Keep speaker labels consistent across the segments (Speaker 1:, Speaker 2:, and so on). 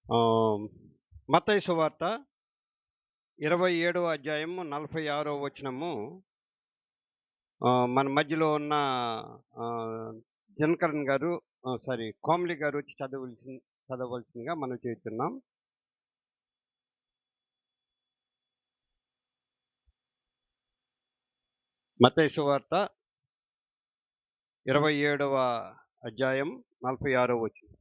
Speaker 1: ఆహ్, మత్తయి సువార్త 27వ అధ్యాయం 46వ వచనము. మన మధ్యలో ఉన్న దినకరన్ గారు, కోమలి గారు వచ్చి చదవవలసిందిగా మనం చేస్తున్నాం. మత్తయి సువార్త 27వ అధ్యాయం 46వ వచనం.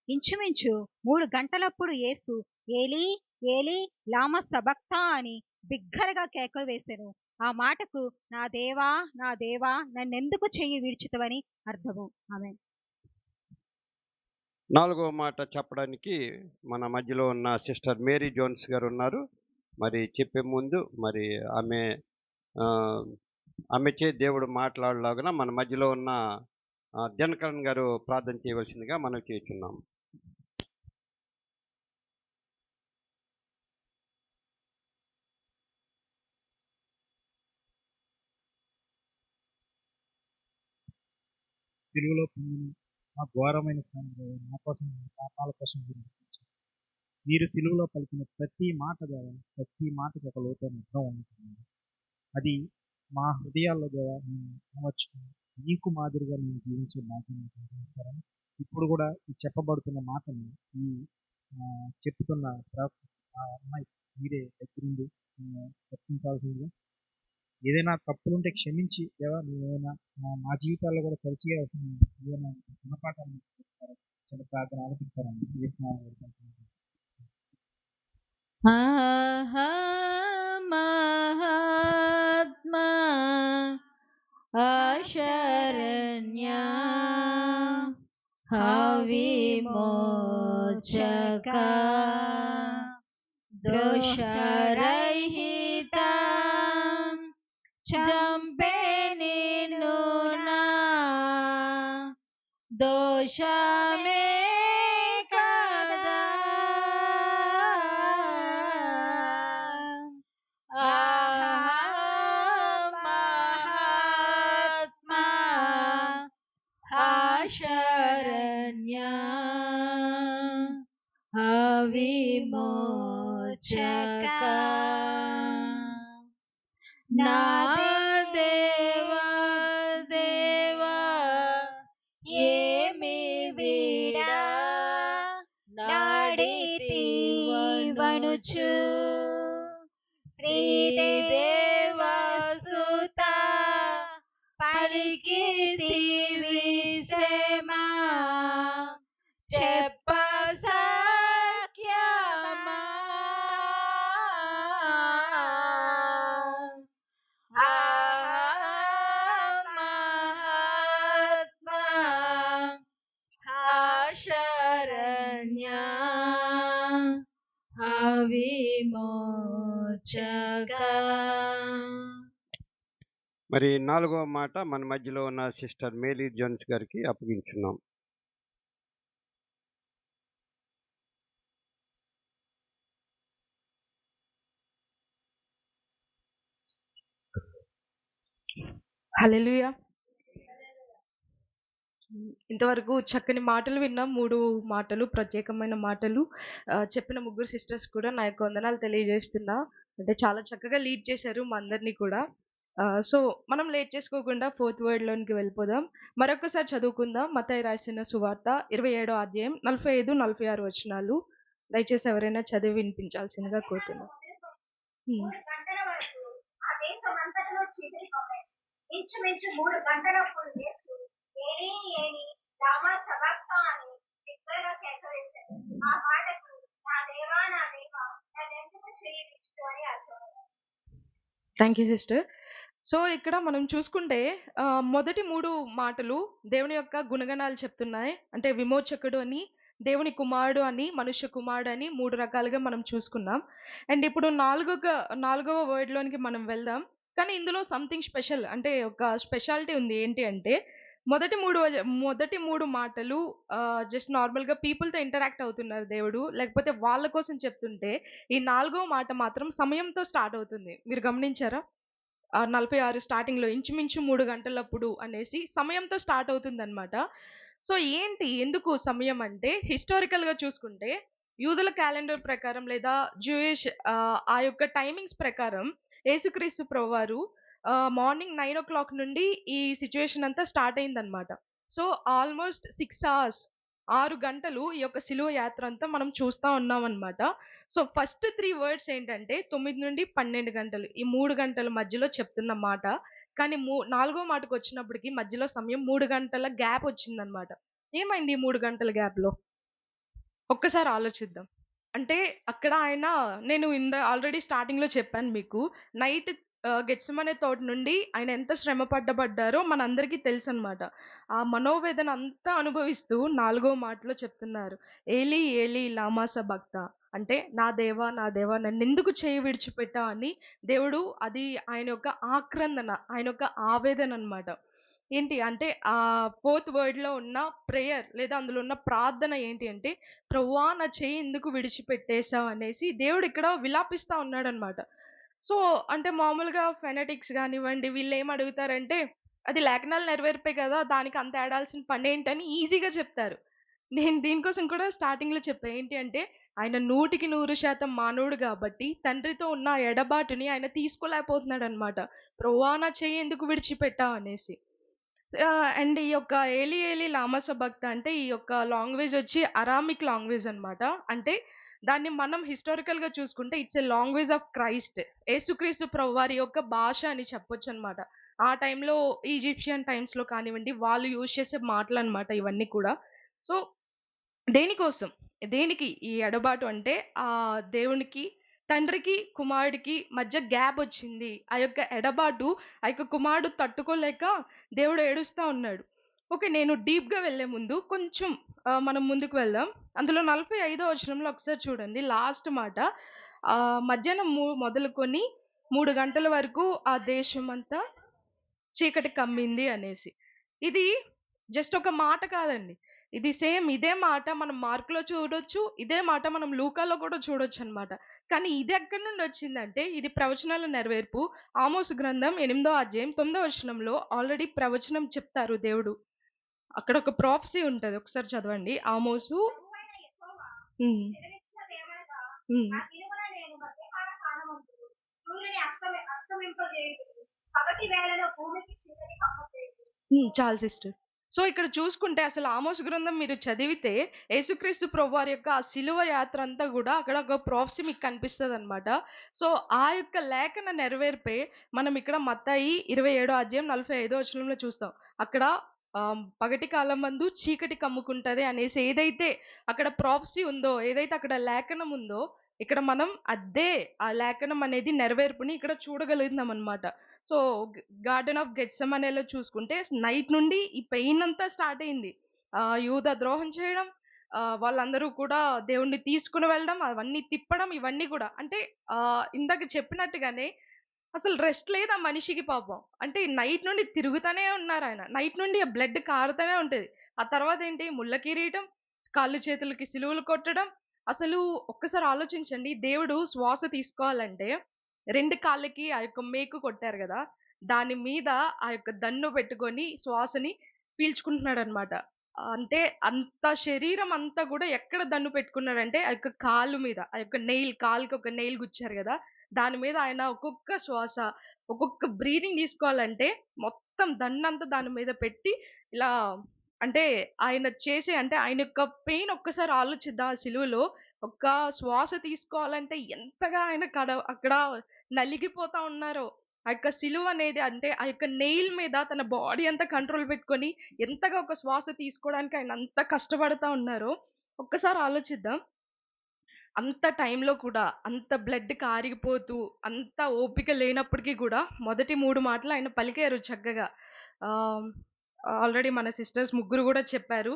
Speaker 2: ఇంచుమించు 3 గంటలప్పుడు యేసు ఏలీ ఏలీ లామా సబక్తా అని బిగ్గరగా కేకలు వేసెను. ఆ మాటకు నా దేవా నా దేవా నన్నెందుకు చెయ్యి విడిచితివని అర్థము. ఆమేన్.
Speaker 1: నాలుగవ మాట చెప్పడానికి మన మధ్యలో ఉన్న సిస్టర్ మేరీ జోన్స్ గారు ఉన్నారు. మరి చెప్పే ముందు మరి ఆమె ఆహ్, ఆమెచే దేవుడు మాట్లాడలాగున మన మధ్యలో ఉన్న దినకరన్ గారు ప్రార్థన చేయవలసిందిగా మనం చేయుచున్నాం.
Speaker 3: సిలువలో పొందిన ఆ ఘోరమైన శ్రమలో నా కోసం, నా పాపాల కోసం మీరు సిలువలో పలికిన ప్రతి మాట ద్వారా ప్రతి మాటకు ఒక లోతైన అర్థం ఉంటుంది. అది మా హృదయాల్లో ద్వారా మేము అమర్చుకుని నీకు మాదిరిగా మేము జీవించే భాగ్యాన్ని అనుగ్రహిస్తారని ఇప్పుడు కూడా ఈ చెప్పబడుతున్న మాటని ఈ చెప్తున్న ఆ అమ్మాయి మీరే దగ్గరుండి చెప్పించాల్సిందిగా, ఏదైనా తప్పులుంటే క్షమించి దేవా నువ్వేమైనా మా జీవితాల్లో కూడా సరిచేయాల్సిన ఏదైనా గుణపాఠాలను చెప్తారా, చిన్న ప్రార్థన ఆలపిస్తారని విశ్వాసం.
Speaker 4: ఆహా మహాత్మా అశరణ్య విమోచక దోషరహిత చంపే నిన్ను నా దోషమే కదా. మహాత్మా శరణ్య విమోచక నా దేవా దేవా ఏమి వీడా నాడితివనుచు శ్రీదేవసుత పలికితివి శ్రమా చెప్ప సఖ్యమా. మహాత్మా శరణ్య విమోచక.
Speaker 1: మరి నాలుగవ మాట మన మధ్యలో ఉన్న సిస్టర్ మేరీ జోన్స్ గారికి అప్పగించున్నాం.
Speaker 5: హల్లెలూయా. ఇంతవరకు చక్కని మాటలు విన్నాం. 3 మాటలు, ప్రత్యేకమైన మాటలు చెప్పిన ముగ్గురు సిస్టర్స్ కూడా నా యొక్క వందనాలు తెలియజేస్తున్నా. అంటే చాలా చక్కగా లీడ్ చేశారు మా అందరినీ కూడా. సో మనం లేట్ చేసుకోకుండా 4th వర్డ్‌లోనికి వెళ్ళిపోదాం. మరొకసారి చదువుకుందాం. మత్తయి రాసిన సువార్త 27వ అధ్యాయం 45, 46 వచనాలు. దయచేసి ఎవరైనా చదివి వినిపించాల్సిందిగా కోరుతున్నాను.
Speaker 2: ఇంచుమించు 3 గంటలప్పుడు యేసు ఏలీ ఏలీ లామా సబక్తా అని బిగ్గరగా కేకలు వేసెను. ఆ మాటకు నా దేవా నా దేవా నన్నెందుకు చెయ్యి విడిచితివని అర్థం.
Speaker 5: Thank you sister. సో ఇక్కడ మనం చూసుకుంటే మొదటి 3 మాటలు దేవుని యొక్క గుణగణాలు చెప్తున్నాయి. అంటే విమోచకుడు అని, దేవుని కుమారుడు అని, మనుష్య కుమారుడు అని 3 రకాలుగా మనం చూసుకున్నాం. అండ్ ఇప్పుడు నాలుగవ వర్డ్‌లోనికి మనం వెళ్దాం. కానీ ఇందులో సంథింగ్ స్పెషల్, అంటే ఒక స్పెషాలిటీ ఉంది. ఏంటి అంటే మొదటి 3 మాటలు జస్ట్ నార్మల్‌గా పీపుల్‌తో ఇంటరాక్ట్ అవుతున్నారు దేవుడు. లేకపోతే వాళ్ళ కోసం చెప్తుంటే, ఈ 4వ మాట మాత్రం సమయంతో స్టార్ట్ అవుతుంది. మీరు గమనించారా? 46 స్టార్టింగ్‌లో ఇంచుమించు 3 గంటలప్పుడు అనేసి సమయంతో స్టార్ట్ అవుతుందనమాట. సో ఏంటి ఎందుకు సమయం అంటే హిస్టారికల్‌గా చూసుకుంటే యూదుల క్యాలెండర్ ప్రకారం లేదా జూయిష్ ఆ యొక్క టైమింగ్స్ ప్రకారం యేసుక్రీస్తు ప్రభువారు మార్నింగ్ 9:00 నుండి ఈ సిట్యుయేషన్ అంతా స్టార్ట్ అయిందనమాట. సో ఆల్మోస్ట్ 6 అవర్స్ 6 గంటలు ఈ యొక్క సిలువ యాత్ర అంతా మనం చూస్తా ఉన్నామనమాట. సో ఫస్ట్ 3 వర్డ్స్ ఏంటంటే 9 నుండి 12 గంటలు. ఈ 3 గంటల మధ్యలో చెప్తున్న మాట. కానీ నాలుగో మాటకొచ్చినప్పటికి మధ్యలో సమయం 3 గంటల గ్యాప్ వచ్చిందనమాట. ఏమైంది ఈ 3 గంటల గ్యాప్‌లో? ఒక్కసారి ఆలోచిద్దాం. అంటే అక్కడ ఆయన నేను ఆల్రెడీ స్టార్టింగ్‌లో చెప్పాను మీకు. నైట్ గెత్సెమనే తోట నుండి ఆయన ఎంత శ్రమ పడ్డారో మనందరికీ తెలుసనమాట. ఆ మనోవేదన అంతా అనుభవిస్తూ నాలుగో మాటలో చెప్తున్నారు. ఏలీ ఏలీ లామా సబక్తా. అంటే నా దేవా నా దేవా నన్నెందుకు చేయి విడిచిపెట్టావు అని దేవుడు అది ఆయన యొక్క ఆక్రందన, ఆయన యొక్క ఆవేదన అనమాట. ఏంటి అంటే ఫోర్త్ వర్డ్‌లో ఉన్న ప్రేయర్ లేదా అందులో ఉన్న ప్రార్థన ఏంటి అంటే, ప్రభువా నా చెయ్యి ఎందుకు విడిచిపెట్టేసావు అనేసి దేవుడు ఇక్కడ విలాపిస్తా ఉన్నాడనమాట. సో, అంటే మామూలుగా ఫెనటిక్స్ గానివ్వండి వీళ్ళేం అడుగుతారంటే, అది లేఖనాలు నెరవేర్పే కదా! దానికి అంత ఏడాల్సిన పనేంటని ఈజీగా చెప్తారు. నేను దీనికోసం కూడా స్టార్టింగ్‌లో చెప్పా. ఏంటి అంటే, ఆయన 100% మానవుడు గాబట్టి, తండ్రితో ఉన్న ఆ ఎడబాటుని ఆయన తీసుకోలేకపోతున్నాడనమాట. ప్రభువా నా చెయ్యి ఎందుకు విడిచిపెట్టావు అనేసి. అండ్ ఈ యొక్క ఏలి ఏలి లామా సబక్తా అంటే ఈ యొక్క లాంగ్వేజ్ వచ్చి అరామిక్ లాంగ్వేజ్ అన్నమాట. అంటే దాన్ని మనం హిస్టారికల్‌గా చూసుకుంటే it's a language of Christ. యేసుక్రీస్తు ప్రభువారి యొక్క భాష అని చెప్పొచ్చన్నమాట. ఆ టైంలో ఈజిప్షియన్ టైమ్స్‌లో కానివ్వండి, వాళ్ళు యూజ్ చేసే మాటలన్నమాట ఇవన్నీ కూడా. సో దేనికోసం? దేనికి ఈ ఎడబాటు అంటే దేవునికి, తండ్రికి, కుమారుడికి మధ్య గ్యాప్ వచ్చింది. ఆ యొక్క ఎడబాటు ఆ యొక్క కుమారుడు తట్టుకోలేక దేవుడు ఏడుస్తా ఉన్నాడు. ఓకే. నేను డీప్‌గా వెళ్ళే ముందు కొంచెం మనం ముందుకు వెళ్దాం. అందులో 45వ వచనంలో ఒకసారి చూడండి లాస్ట్ మాట. మధ్యాహ్నం మొదలుకొని 3 గంటల వరకు ఆ దేశమంతా చీకటి కమ్మింది అనేసి. ఇది జస్ట్ ఒక మాట కాదండి. ఇది సేమ్ ఇదే మాట మనం మార్క్‌లో చూడొచ్చు. ఇదే మాట మనం లూకాలో కూడా చూడొచ్చనమాట. కానీ ఇదెక్కడి నుండొచ్చిందంటే, ఇది ప్రవచనాల నెరవేర్పు. ఆమోసు గ్రంథం 8దో అధ్యాయం 9దో వచనంలో ఆల్రెడీ ప్రవచనం చెప్తారు దేవుడు. అక్కడ ఒక ప్రాఫెసీ ఉంటది. ఒకసారి చదవండి. ఆమోసు
Speaker 2: ప్రభువైన యెహోవా
Speaker 5: హ్మ్.
Speaker 2: సెలవిచ్చినదేమనగా,
Speaker 5: హ్మ్.
Speaker 2: ఆ దినమున నేను మధ్యకాల కాలమందు సూర్యుని అస్తమింపజేయుదును. పగటి వేళలో భూమికి చీకటి కమ్మజేయుదును.
Speaker 5: చాలు సిస్టర్. సో, ఇక్కడ చూసుకుంటే అసలు ఆమోస్ గ్రంథం మీరు చదివితే యేసుక్రీస్తు ప్రభువారి యొక్క ఆ సిలువ యాత్ర అంతా గూడా అక్కడ ఒక ప్రాఫెసీ మీకు కనిపిస్తదనమాట. సో, ఆ యొక్క లేఖన నెరవేర్పే మనం ఇక్కడ మత్తయి 27 అధ్యాయం 45 వచనంలో చూస్తాం. అక్కడ పగటి కాలమందు చీకటి కమ్ముకుంటది అనేసి ఏదైతే అక్కడ ప్రాఫెసీ ఉందో, ఏదైతే అక్కడ లేఖనం ఉందో, ఇక్కడ మనం అదే ఆ లేఖనం అనేది నెరవేర్పుని ఇక్కడ చూడగలుగుతున్నామనమాట. సో, గార్డెన్ ఆఫ్ గెత్సెమనేలో చూసుకుంటే నైట్ నుండి ఈ పెయిన్ అంతా స్టార్ట్ అయింది. యూదా ద్రోహం చేయడం, వాళ్ళందరూ కూడా దేవుడిని తీసుకొని వెళ్ళడం, అవన్నీ తిప్పడం ఇవన్నీ గూడా. అంటే ఇందాక చెప్పినట్టుగానే అసలు రెస్ట్ లేదు ఆ మనిషికి పాపం. అంటే నైట్ నుండి తిరుగుతానే ఉన్నారాయన. నైట్ నుండి ఆ బ్లడ్ కారుతూనే ఉంటది. ఆ తర్వాతేంటి ముళ్ళ కిరీటం, కాళ్ళు చేతులకి సిలువలు కొట్టడం. అసలు ఒక్కసారి ఆలోచించండి. దేవుడు శ్వాస తీసుకోవాలంటే 2 కాళ్ళకి ఆ యొక్క మేకు కొట్టారు గదా! దాని మీద ఆ యొక్క దన్ను పెట్టుకొని శ్వాసని పీల్చుకుంటున్నాడనమాట. అంటే అంత శరీరం అంతా గూడా ఎక్కడ దన్ను పెట్టుకున్నాడంటే ఆ యొక్క కాలు మీద. ఆ యొక్క కాలుకి ఒక నెయిల్ గుచ్చారు గదా! దాని మీద ఆయన ఒక్కొక్క శ్వాస, ఒక్కొక్క బ్రీతింగ్ తీసుకోవాలంటే మొత్తం దన్నంతా దాని మీద పెట్టి ఇలా అంటే ఆయన చేసే అంటే ఆయన యొక్క పెయిన్ ఒక్కసారి ఆలోచిద్దాం ఆ సిలువలో. ఒక్క శ్వాస తీసుకోవాలంటే ఎంతగా ఆయన అక్కడ నలిగిపోతా ఉన్నారో. ఆ యొక్క సిలువ అనేది అంటే ఆ యొక్క నెయిల్ మీద తన బాడీ అంతా కంట్రోల్ పెట్టుకొని ఎంతగా ఒక శ్వాస తీసుకోవడానికి ఆయన అంత కష్టపడతా ఉన్నారో ఒక్కసారి ఆలోచిద్దాం. అంత టైంలో కూడా అంత బ్లడ్ కారిపోతూ, అంత ఓపిక లేనప్పటికి గూడా మొదటి 3 మాటలు ఆయన పలికారు చక్కగా. ఆహ్, ఆల్రెడీ మన సిస్టర్స్ ముగ్గురు గూడా చెప్పారు.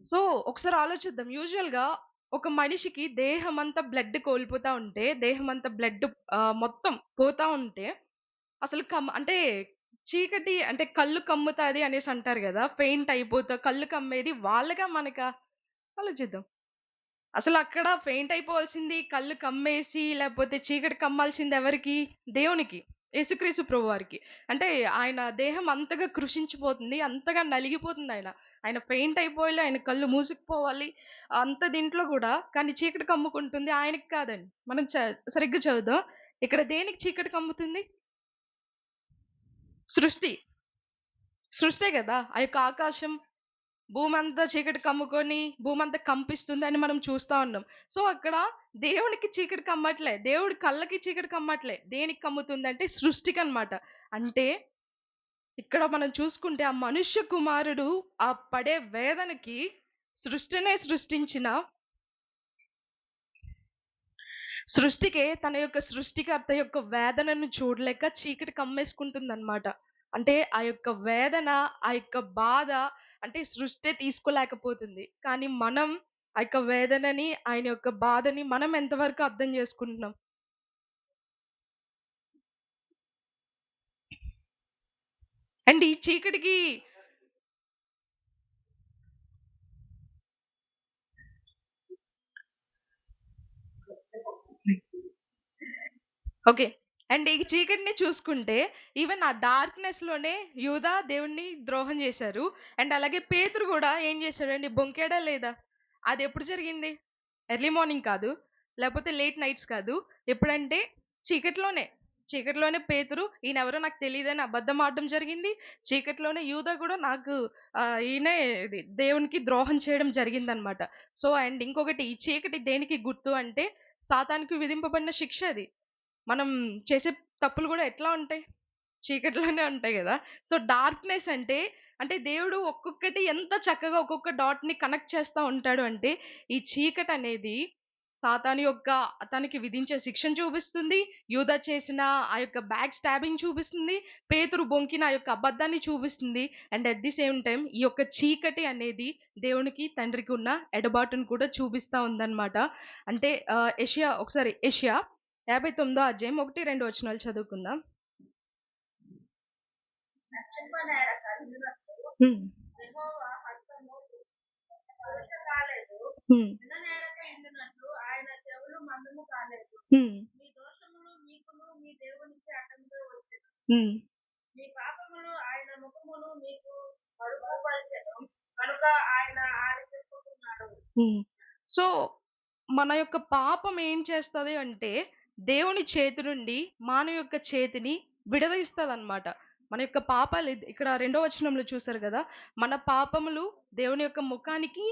Speaker 5: సో, ఒకసారి ఆలోచిద్దాం. యూజువల్‌గా ఒక మనిషికి దేహమంతా బ్లడ్ కోల్పోతా ఉంటే, దేహమంతా బ్లడ్ మొత్తం పోతా ఉంటే, అసలు అంటే చీకటి అంటే కళ్ళు కమ్ముతాది అనేసి అంటారు గదా! ఫెయింట్ అయిపోతా కళ్ళు కమ్మేది వాళ్ళకా? మనకా? ఆలోచిద్దాం. అసలక్కడ ఫెయింట్ అయిపోవాల్సింది, కళ్ళు కమ్మేసి లేపోతే చీకటి కమ్మాల్సింది ఎవరికి? దేవునికి. యేసుక్రీస్తు ప్రభువారికి. అంటే ఆయన దేహం అంతగా కృషించిపోతుంది. అంతగా నలిగిపోతుంది ఆయన. ఆయన ఫెయింట్ అయిపోవాలి. ఆయన కళ్ళు మూసుకుపోవాలి. అంత దీంట్లో గూడా కానీ చీకటి కమ్ముకుంటుంది. ఆయనకి కాదండి. మనం సరిగ్గా చదువుదాం. ఇక్కడ దేనికి చీకటి కమ్ముతుంది? సృష్టి. సృష్టే గదా! ఆ యొక్క ఆకాశం, భూమంతా చీకటి కమ్ముకొని, భూమంతా కంపిస్తుందని మనం చూస్తా ఉన్నాం. సో, అక్కడ దేవునికి చీకటి కమ్మట్లే. దేవుడి కళ్ళకి చీకటి కమ్మట్లే. దేనికి కమ్ముతుందంటే సృష్టికనమాట. అంటే ఇక్కడ మనం చూసుకుంటే ఆ మనుష్య కుమారుడు ఆ పడే వేదనకి సృష్టినే సృష్టించిన సృష్టికే తన యొక్క సృష్టికర్త యొక్క వేదనను చూడలేక చీకటి కమ్మేసుకుంటుందన్నమాట. అంటే ఆ యొక్క వేదన, ఆ యొక్క బాధ అంటే సృష్టి తీసుకోలేకపోతుంది. కానీ మనం ఆ యొక్క వేదనని, ఆయన యొక్క బాధని మనం ఎంతవరకు అర్థం చేసుకుంటున్నాం? అండ్ ఈ చీకటికి ఓకే. అండ్ ఈ చీకటిని చూసుకుంటే ఈవెన్ ఆ డార్క్‌నెస్‌లోనే యూదా దేవుడిని ద్రోహం చేశారు. అండ్ అలాగే పేతురు గూడా ఏం చేశాడండి? బొంకాడా లేదా? అది ఎప్పుడు జరిగింది? ఎర్లీ మార్నింగ్ కాదు. లేపోతే లేట్ నైట్స్ కాదు. ఎప్పుడంటే చీకటిలోనే. చీకటిలోనే పేతురు ఈయనెవరో నాకు తెలీదని అబద్ధం ఆడడం జరిగింది. చీకటిలోనే యూదా గూడా నాకు ఈయనే ఇది దేవునికి ద్రోహం చేయడం జరిగిందనమాట. సో, అండ్ ఇంకొకటి ఈ చీకటి దేనికి గుర్తు అంటే సాతానుకి విధింపబడిన శిక్ష అది. మనం చేసే తప్పులు గూడా ఎట్లా ఉంటాయి? చీకటిలోనే ఉంటాయి గదా! సో, డార్క్‌నెస్ అంటే, అంటే దేవుడు ఒక్కొక్కటి ఎంత చక్కగా ఒక్కొక్క డాట్‌ని కనెక్ట్ చేస్తా ఉంటాడు అంటే, ఈ చీకటనేది సాతాను యొక్క తనకి విధించే శిక్షను చూపిస్తుంది. యూదా చేసిన ఆ యొక్క బ్యాక్ స్టాబింగ్ చూపిస్తుంది. పేతురు బొంకిన ఆ యొక్క అబద్ధాన్ని చూపిస్తుంది. And at the same time ఈ యొక్క చీకటి అనేది దేవునికి, తండ్రికి ఉన్న ఎడబాటును కూడా చూపిస్తా ఉందన్నమాట. అంటే యెషయా 59 అధ్యాయం 1, 2 వచనాలు చదువుకుందాం.
Speaker 4: నక్షత్రనేల కలిగినప్పుడు
Speaker 5: హ్మ్.
Speaker 4: యెహోవా హస్తము కాలేదు.
Speaker 5: హ్మ్.
Speaker 4: విననేడక ఎండినట్లు ఆయన చెవులు మందము కాలేదు.
Speaker 5: హ్మ్.
Speaker 4: మీ దోషములు మీకును మీ దేవునికి అడ్డముగా వచ్చెను.
Speaker 5: హ్మ్.
Speaker 4: మీ పాపములు ఆయన ముఖమును మీకు మరుగుపరచెను. కనుక ఆయన ఆలకించుకున్నాడు.
Speaker 5: హ్మ్. సో, మన యొక్క పాపం ఏం చేస్తది అంటే, దేవుని చేతి నుండి మానవ యొక్క చేతిని విడదీస్తదనమాట. మన యొక్క పాపాలు ఇక్కడ రెండో వచనంలో చూసారు గదా! మన పాపములు దేవుని యొక్క ముఖానికి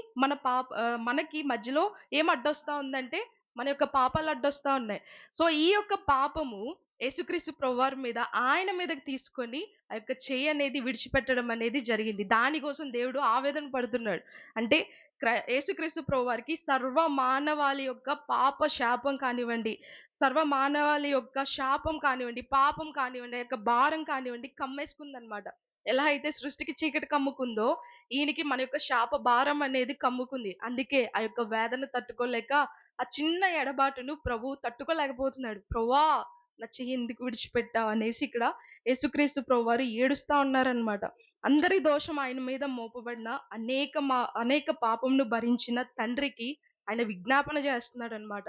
Speaker 5: మనకి మధ్యలో ఏం అడ్డొస్తా ఉందంటే, మన యొక్క పాపాలు అడ్డొస్తా ఉన్నాయి. సో, ఈ యొక్క పాపము యేసుక్రీస్తు ప్రభువారి మీద ఆయన మీదకి తీసుకొని ఆ యొక్క చెయ్యి అనేది విడిచిపెట్టడం అనేది జరిగింది. దానికోసం దేవుడు ఆవేదన పడుతున్నాడు. అంటే యేసుక్రీస్తు ప్రభువారికి సర్వ మానవాళి యొక్క పాప శాపం కానివ్వండి, సర్వ మానవాళి యొక్క శాపం కానివ్వండి, పాపం కానివ్వండి, ఆ యొక్క భారం కానివ్వండి కమ్మేసుకుందనమాట. ఎలా అయితే సృష్టికి చీకటి కమ్ముకుందో, ఈయనకి మన యొక్క శాప భారం అనేది కమ్ముకుంది. అందుకే ఆ యొక్క వేదన తట్టుకోలేక ఆ చిన్న ఎడబాటును ప్రభువు తట్టుకోలేకపోతున్నాడు. ప్రభువా! నా చెయ్యి ఎందుకు విడిచిపెట్టావు అనేసి ఇక్కడ యేసుక్రీస్తు ప్రభువారు ఏడుస్తా ఉన్నారనమాట. అందరి దోషం ఆయన మీద మోపబడిన అనేక పాపంను భరించిన తండ్రికి ఆయన విజ్ఞాపన చేస్తున్నాడనమాట.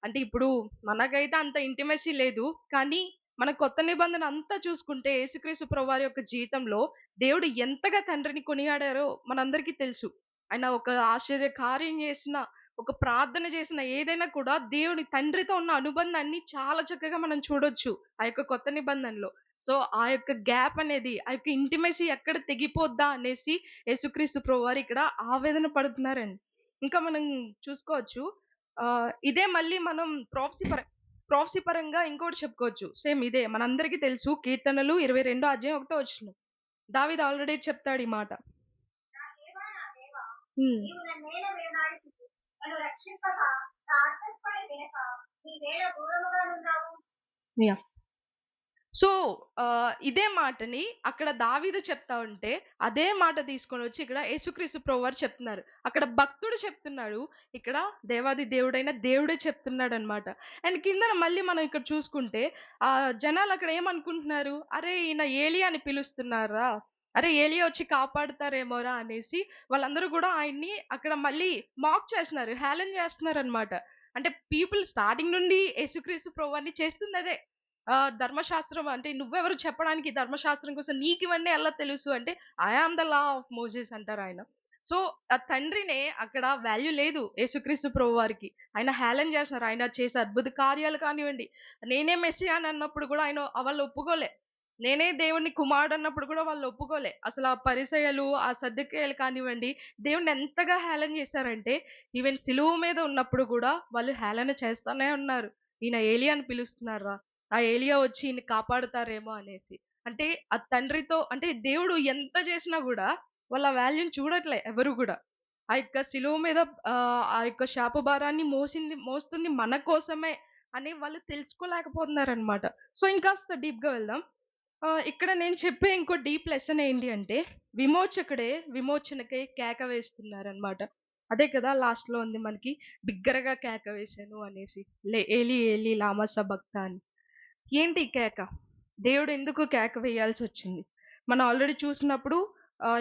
Speaker 5: అంటే ఇప్పుడు మనకైతే అంత ఇంటిమసీ లేదు. కానీ మన కొత్త నిబంధన అంతా చూసుకుంటే యేసుక్రీస్తు ప్రభువారి యొక్క జీవితంలో దేవుడు ఎంతగా తండ్రిని కొనియాడారో మనందరికీ తెలుసు. ఆయన ఒక ఆశ్చర్య కార్యం చేసిన, ఒక ప్రార్థన చేసిన ఏదైనా కూడా దేవుని తండ్రితో ఉన్న అనుబంధాన్ని చాలా చక్కగా మనం చూడొచ్చు ఆ యొక్క కొత్త నిబంధనలో. సో, ఆ యొక్క గ్యాప్ అనేది, ఆ యొక్క ఇంటిమసీ ఎక్కడ తెగిపోద్దా అనేసి యేసుక్రీస్తు ప్రభువారు ఇక్కడ ఆవేదన పడుతున్నారండి. ఇంకా మనం చూసుకోవచ్చు. ఇదే మళ్ళీ మనం ప్రొఫెసీ పరంగా ఇంకోటి చెప్పుకోవచ్చు. సేమ్ ఇదే మనందరికీ తెలుసు. కీర్తనలు 22 అధ్యాయం 1 వచనం. దావీదు ఆల్రెడీ చెప్తాడు ఈ మాట.
Speaker 4: నా దేవా
Speaker 5: హ్మ్.
Speaker 4: నీవు నన్నేల వేలాడితివి. నన్ను రక్షింపక నా అంతఃపడి వినక నీవేళ దూరముగా ఉన్నావు.
Speaker 5: యాహ్! సో, ఇదే మాటని అక్కడ దావీదు చెప్తా ఉంటే, అదే మాట తీసుకొనొచ్చి ఇక్కడ యేసుక్రీస్తు ప్రభువారు చెప్తున్నారు. అక్కడ భక్తుడు చెప్తున్నాడు. ఇక్కడ దేవాది దేవుడైన దేవుడే చెప్తున్నాడనమాట. అండ్ కిందన మళ్ళీ మనం ఇక్కడ చూసుకుంటే, జనాలు అక్కడ ఏమనుకుంటున్నారు? అరే! ఈయన ఏలియాని పిలుస్తున్నారా? అరే! ఏలియా వచ్చి కాపాడుతారేమోరా అనేసి వాళ్ళందరూ గూడా ఆయన్ని అక్కడ మళ్ళీ మాక్ చేస్తున్నారు. హేళన చేస్తున్నారనమాట. అంటే పీపుల్ స్టార్టింగ్ నుండి యేసుక్రీస్తు ప్రభువారిని చేస్తుందదే. ధర్మశాస్త్రం అంటే నువ్వెవరు చెప్పడానికి ధర్మశాస్త్రం కోసం నీకు ఇవన్నీ ఎలా తెలుసు అంటే I am the law of Moses అంటారు ఆయన. సో ఆ తండ్రినే అక్కడ వాల్యూ లేదు యేసుక్రీస్తు ప్రభు వారికి. ఆయన హేళన చేస్తున్నారు. ఆయన చేసే అద్భుత కార్యాలు కానివ్వండి, నేనే మెస్సియా అని అన్నప్పుడు కూడా ఆయన వాళ్ళు ఒప్పుకోలే. నేనే దేవుని కుమారుడు అన్నప్పుడు కూడా వాళ్ళు ఒప్పుకోలే. అసలు ఆ పరిసయ్యులు, ఆ సద్దూకయ్యులు కానివ్వండి, దేవుణ్ణి ఎంతగా హేళన చేశారంటే ఈవెన్ సిలువ మీద ఉన్నప్పుడు కూడా వాళ్ళు హేళన చేస్తానే ఉన్నారు. ఈయన ఏలియా అని పిలుస్తున్నారా? ఆ ఏలియా వచ్చి ఈయన్ని కాపాడుతారేమో అనేసి. అంటే ఆ తండ్రితో అంటే దేవుడు ఎంత చేసినా గూడా వాళ్ళ వాల్యూని చూడట్లే ఎవరు గూడా. ఆ యొక్క సిలువ మీద ఆ యొక్క శాపభారాన్ని మోస్తుంది మన కోసమే అని వాళ్ళు తెలుసుకోలేకపోతున్నారనమాట. సో ఇంకాస్త డీప్‌గా వెళ్దాం. ఇక్కడ నేను చెప్పే ఇంకో డీప్ లెసన్ ఏంటి అంటే, విమోచకుడే విమోచనకై కేక వేస్తున్నారనమాట. అదే కదా లాస్ట్‌లో ఉంది మనకి, బిగ్గరగా కేక వేశాను అనేసి. ఏలీ ఏలీ లామా సబక్తా అని. ఏంటి ఈ కేక? దేవుడు ఎందుకు కేక వేయాల్సొచ్చింది? మనం ఆల్రెడీ చూసినప్పుడు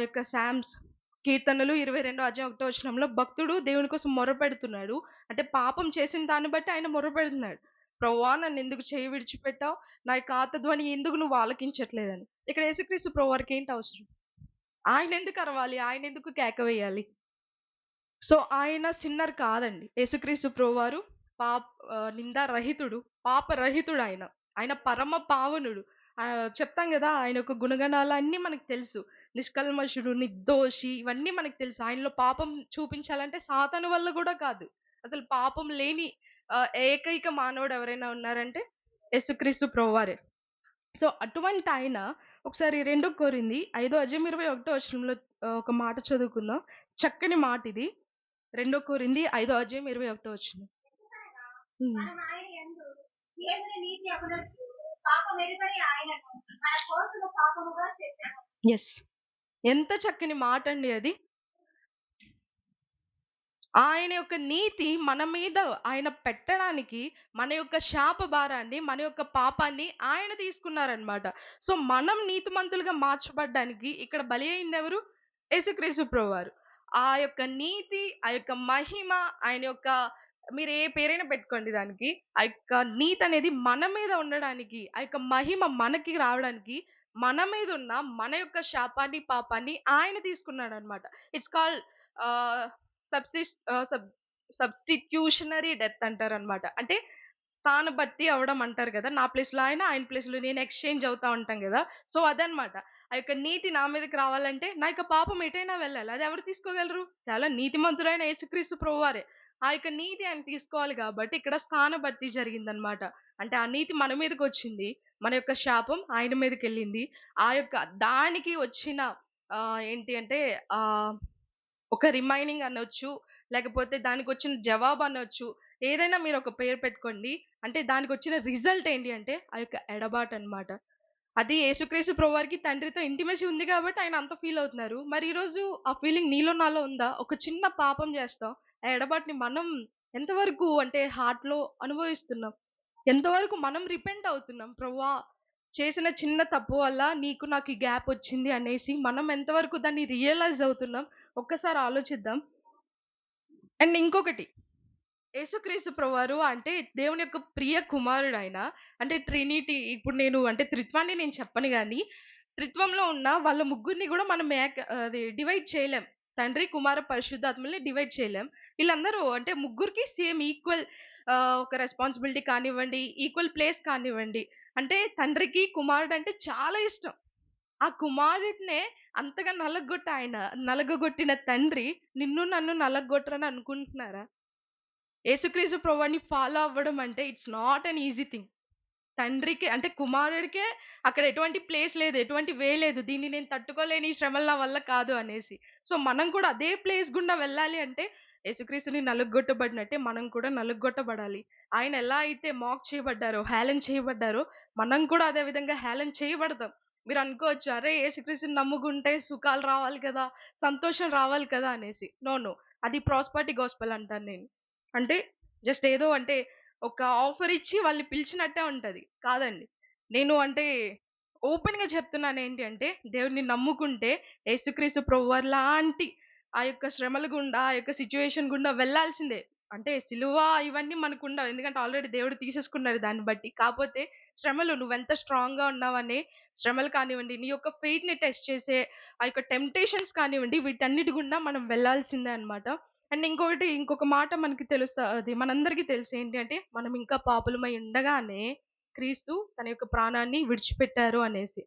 Speaker 5: యొక్క సామ్స్ కీర్తనలు 22 అధ్యాయం 1 వచనంలో భక్తుడు దేవుని కోసం మొర్రపెడుతున్నాడు. అంటే పాపం చేసిన దాన్ని బట్టి ఆయన మొర్రపెడుతున్నాడు. ప్రభువా నన్నెందుకు చెయ్యి విడిచిపెట్టావు? నా యొక్క ఆర్తధ్వని ఎందుకు నువ్వు ఆలకించట్లేదని. ఇక్కడ యేసుక్రీస్తు ప్రభువారికి ఏంటి అవసరం? ఆయనెందుకు అరవాలి? ఆయనెందుకు కేక వేయాలి? సో ఆయన సిన్నర్ కాదండి. యేసుక్రీస్తు ప్రభువారు నిందారహితుడు, పాపరహితుడు ఆయన. ఆయన పరమ పావనుడు. చెప్తాం గదా! ఆయన యొక్క గుణగణాలన్నీ మనకు తెలుసు. నిష్కల్మషుడు, నిర్దోషి ఇవన్నీ మనకు తెలుసు. ఆయనలో పాపం చూపించాలంటే సాతాను వల్ల గూడా కాదు. అసలు పాపం లేని ఏకైక మానవుడు ఎవరైనా ఉన్నారంటే యేసుక్రీస్తు ప్రభువారే. సో అటువంటి ఆయన ఒకసారి 2 కొరింథీ 5 అధ్యాయం 21 వచనంలో ఒక మాట చదువుకుందాం. చక్కని మాటిది. 2 కొరింథీ 5 అధ్యాయం 21 వచనం.
Speaker 4: మనం ఆయన యందు దేవుని నీతి అగునట్లు పాపం ఎరుగని ఆయనను మన కోసము పాపముగా చేశాము.
Speaker 5: యెస్. ఎంత చక్కని మాట అండి అది. ఆయన యొక్క నీతి మన మీద ఆయన పెట్టడానికి మన యొక్క శాప భారాన్ని, మన యొక్క పాపాన్ని ఆయన తీసుకున్నారనమాట. సో మనం నీతిమంతులుగా మార్చబడ్డానికి ఇక్కడ బలి అయింది ఎవరు? యేసుక్రీస్తు ప్రభువారు. ఆ యొక్క నీతి, ఆ యొక్క మహిమ, ఆయన యొక్క మీరు ఏ పేరైనా పెట్టుకోండి దానికి. ఆ యొక్క నీతి అనేది మన మీద ఉండడానికి, ఆ యొక్క మహిమ మనకి రావడానికి మన మీద ఉన్న మన యొక్క శాపాన్ని, పాపాన్ని ఆయన తీసుకున్నాడనమాట. ఇట్స్ కాల్డ్ సబ్స్టిట్యూషనరీ డెత్ అంటారనమాట. అంటే స్థానభర్తీ అవ్వడం అంటారు కదా! నా ప్లేస్‌లో ఆయన, ఆయన ప్లేస్‌లో నేను ఎక్స్‌చేంజ్ అవుతా ఉంటాం గదా! సో అదనమాట. ఆ యొక్క నీతి నా మీదకి రావాలంటే నా యొక్క పాపం ఎటైనా వెళ్ళాలి. అది ఎవరు తీసుకోగలరు? కేవలం నీతిమంతుడైన యేసుక్రీస్తు ప్రభువారే. ఆ యొక్క నీతి ఆయన తీసుకోవాలి గాబట్టి ఇక్కడ స్థానభర్తీ జరిగిందనమాట. అంటే ఆ నీతి మన మీదకొచ్చింది. మన యొక్క శాపం ఆయన మీదకెళ్ళింది. ఆ యొక్క దానికి వచ్చిన ఏంటి అంటే ఒక రిమైనింగ్ అనొచ్చు. లేకపోతే దానికొచ్చిన జవాబు అనొచ్చు. ఏదైనా మీరు ఒక పేరు పెట్టుకోండి. అంటే దానికొచ్చిన రిజల్ట్ ఏంటి అంటే ఆ యొక్క ఎడబాటనమాట. అది యేసుక్రీస్తు ప్రభువారికి తండ్రితో ఇంటిమసీ ఉంది కాబట్టి ఆయన అంత ఫీల్ అవుతున్నారు. మరి ఈరోజు ఆ ఫీలింగ్ నీలో నాలో ఉందా? ఒక చిన్న పాపం చేస్తాం. ఆ ఎడబాటుని మనం ఎంతవరకు అంటే హార్ట్‌లో అనుభవిస్తున్నాం? ఎంతవరకు మనం రిపెంట్ అవుతున్నాం? ప్రభువా చేసిన చిన్న తప్పు వల్ల నీకు నాకు ఈ గ్యాప్ వచ్చింది అనేసి మనం ఎంతవరకు దాన్ని రియలైజ్ అవుతున్నాం? ఒక్కసారి ఆలోచిద్దాం. అండ్ ఇంకొకటి యేసుక్రీస్తు ప్రభువారు అంటే దేవుని యొక్క ప్రియ కుమారుడు ఆయన. అంటే ట్రినిటీ ఇప్పుడు నేను అంటే త్రిత్వాన్ని నేను చెప్పను గానీ, త్రిత్వంలో ఉన్న వాళ్ళ ముగ్గురిని గూడా మనం అది డివైడ్ చేయలేం. తండ్రి, కుమార, పరిశుద్ధాత్మల్ని డివైడ్ చేయలేం. వీళ్ళందరూ అంటే ముగ్గురికి సేమ్ ఈక్వల్ ఒక రెస్పాన్సిబిలిటీ కానివ్వండి, ఈక్వల్ ప్లేస్ కానివ్వండి. అంటే తండ్రికి కుమారుడంటే చాలా ఇష్టం. ఆ కుమారుడినే అంతగా నలగగొట్టిన తండ్రి నిన్ను నన్ను నలగగొట్టరని అనుకుంటున్నారా? యేసుక్రీస్తు ప్రభువుని ఫాలో అవ్వడం అంటే it's not an easy thing. తండ్రికి అంటే కుమారుడికే అక్కడ ఎటువంటి ప్లేస్ లేదు. ఎటువంటి వే లేదు. దీన్ని నేను తట్టుకోలేను. ఈ శ్రమలు నా వల్ల కాదు అనేసి. సో మనం కూడా అదే ప్లేస్ గుండా వెళ్ళాలి అంటే యేసుక్రీస్తుని నలుగగొట్టబడినట్టే మనం కూడా నలుగగొట్టబడాలి. ఆయన ఎలా అయితే మాక్ చేయబడ్డారో, హేళన చేయబడ్డారో మనం కూడా అదే విధంగా హేళన చేయబడతాం. మీరు అనుకోవచ్చు, అరే యేసుక్రీస్తుని నమ్ముకుంటే సుఖాలు రావాలి కదా! సంతోషం రావాలి కదా! అనేసి. నో. నో. అది ప్రాస్పరిటీ గాస్పెల్ అంటాను నేను. అంటే జస్ట్ ఏదో అంటే ఒక ఆఫర్ ఇచ్చి వాళ్ళని పిలిచినట్టే ఉంటది. కాదండి. నేను అంటే ఓపెన్‌గా చెప్తున్నాను ఏంటి అంటే దేవుడిని నమ్ముకుంటే యేసుక్రీస్తు ప్రభువారు లాంటి ఆ యొక్క శ్రమల గుండా, ఆ యొక్క సిట్యుయేషన్ గుండా వెళ్ళాల్సిందే. అంటే సిలువ ఇవన్నీ మనకుండవు. ఎందుకంటే ఆల్రెడీ దేవుడు తీసేసుకున్నారు దాన్ని బట్టి. కాపోతే శ్రమలు నువ్వెంత స్ట్రాంగ్‌గా ఉన్నావనే శ్రమలు కానివ్వండి, నీ యొక్క ఫెయిత్‌ని టెస్ట్ చేసే ఆ యొక్క టెంప్టేషన్స్ కానివ్వండి, వీటన్నిటి గుండా మనం వెళ్ళాల్సిందే అన్నమాట. అండ్ ఇంకొక మాట మనకి అది మనందరికీ తెలుసు ఏంటి అంటే, మనం ఇంకా పాపులమై ఉండగానే క్రీస్తు తన యొక్క ప్రాణాన్ని విడిచిపెట్టారు అనేసి.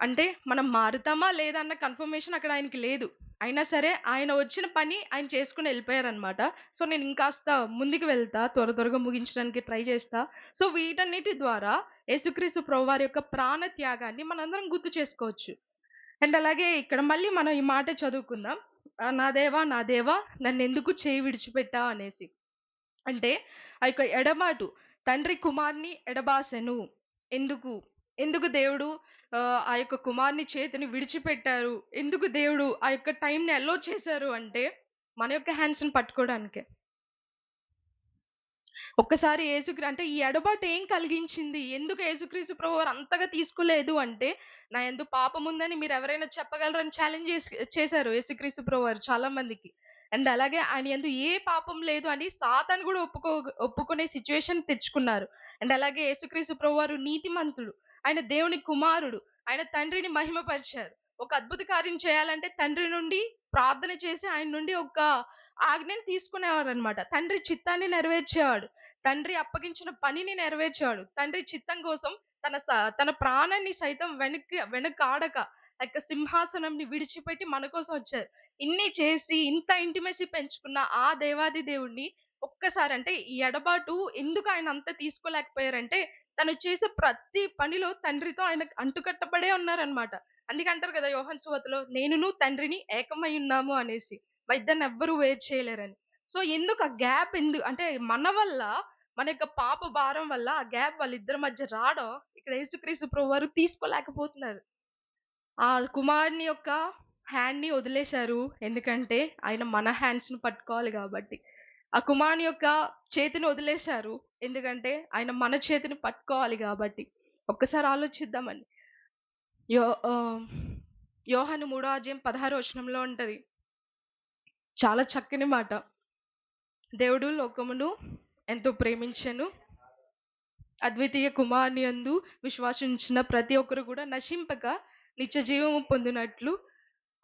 Speaker 5: అంటే మనం మారుతామా లేదా అన్న కన్ఫర్మేషన్ అక్కడ ఆయనకి లేదు. అయినా సరే ఆయన వచ్చిన పని ఆయన చేసుకొని వెళ్ళిపోయారనమాట. సో నేను ఇంకాస్త ముందుకు వెళ్తా, త్వరగా ముగించడానికి ట్రై చేస్తా. సో వీటన్నిటి ద్వారా యేసుక్రీస్తు ప్రభువారి యొక్క ప్రాణ త్యాగాన్ని మనందరం గుర్తు చేసుకోవచ్చు. అండ్ అలాగే ఇక్కడ మళ్ళీ మనం ఈ మాట చదువుకుందాం. నా దేవా నా దేవా నన్నెందుకు చేయి విడిచిపెట్టావు అనేసి. అంటే ఆ యొక్క ఎడబాటు, తండ్రి కుమారుని ఎడబాసెను. ఎందుకు? ఎందుకు దేవుడు ఆ యొక్క కుమారుని చేతిని విడిచిపెట్టారు? ఎందుకు దేవుడు ఆ యొక్క టైంని అలో చేశారు అంటే, మన యొక్క హ్యాండ్స్‌ని పట్టుకోవడానికే. ఒక్కసారి అంటే ఈ ఎడబాటు ఏం కలిగించింది? ఎందుకు యేసుక్రీస్తు ప్రభువారు అంతగా తీసుకోలేదు అంటే, నా యందు పాపం ఉందని మీరు ఎవరైనా చెప్పగలరని ఛాలెంజ్ చేశారు యేసుక్రీస్తు ప్రభువారు చాలా మందికి. అండ్ అలాగే ఆయన యందు ఏ పాపం లేదు అని సాతాను కూడా ఒప్పుకునే సిట్యుయేషన్ తెచ్చుకున్నారు. అండ్ అలాగే యేసుక్రీస్తు ప్రభువారు నీతిమంతుడు. ఆయన దేవుని కుమారుడు. ఆయన తండ్రిని మహిమపరిచారు. ఒక అద్భుత కార్యం చేయాలంటే తండ్రి నుండి ప్రార్థన చేసి ఆయన నుండి ఒక ఆజ్ఞని తీసుకునేవారనమాట. తండ్రి చిత్తాన్ని నెరవేర్చేవాడు. తండ్రి అప్పగించిన పనిని నెరవేర్చాడు. తండ్రి చిత్తం కోసం తన ప్రాణాన్ని సైతం వెనకాడక ఆ యొక్క సింహాసనంని విడిచిపెట్టి మన కోసం వచ్చారు. ఇన్ని చేసి ఇంత ఇంటిమసీ పెంచుకున్న ఆ దేవాది దేవుణ్ణి ఒక్కసారి అంటే ఈ ఎడబాటు ఎందుకు ఆయన అంత తీసుకోలేకపోయారంటే, తను చేసే ప్రతి పనిలో తండ్రితో ఆయన అంటుకట్టబడే ఉన్నారనమాట. అందుకే అంటారు కదా యోహాను సువార్తలో, నేనును తండ్రిని ఏకమై ఉన్నాము అనేసి. ఇద్దరిని ఎవ్వరూ వేరు చేయలేరని. సో ఎందుకు ఆ గ్యాప్ అంటే మన వల్ల, మన యొక్క పాప భారం వల్ల ఆ గ్యాప్ వాళ్ళిద్దరి మధ్య రావడం ఇక్కడ యేసుక్రీస్తు ప్రభువారు తీసుకోలేకపోతున్నారు. ఆ కుమారుని యొక్క హ్యాండ్‌ని వదిలేశారు. ఎందుకంటే ఆయన మన హ్యాండ్స్‌ని పట్టుకోవాలి కాబట్టి. ఆ కుమారుని యొక్క చేతిని వదిలేశారు. ఎందుకంటే ఆయన మన చేతిని పట్టుకోవాలి కాబట్టి. ఒక్కసారి ఆలోచిద్దామండి. యోహాను 3:16 ఉంటది. చాలా చక్కని మాట. దేవుడు లోకమును ఎంతో ప్రేమించెను. అద్వితీయ కుమారుని యందు విశ్వాసించిన ప్రతి ఒక్కరు కూడా నశింపక నిత్య జీవము పొందినట్లు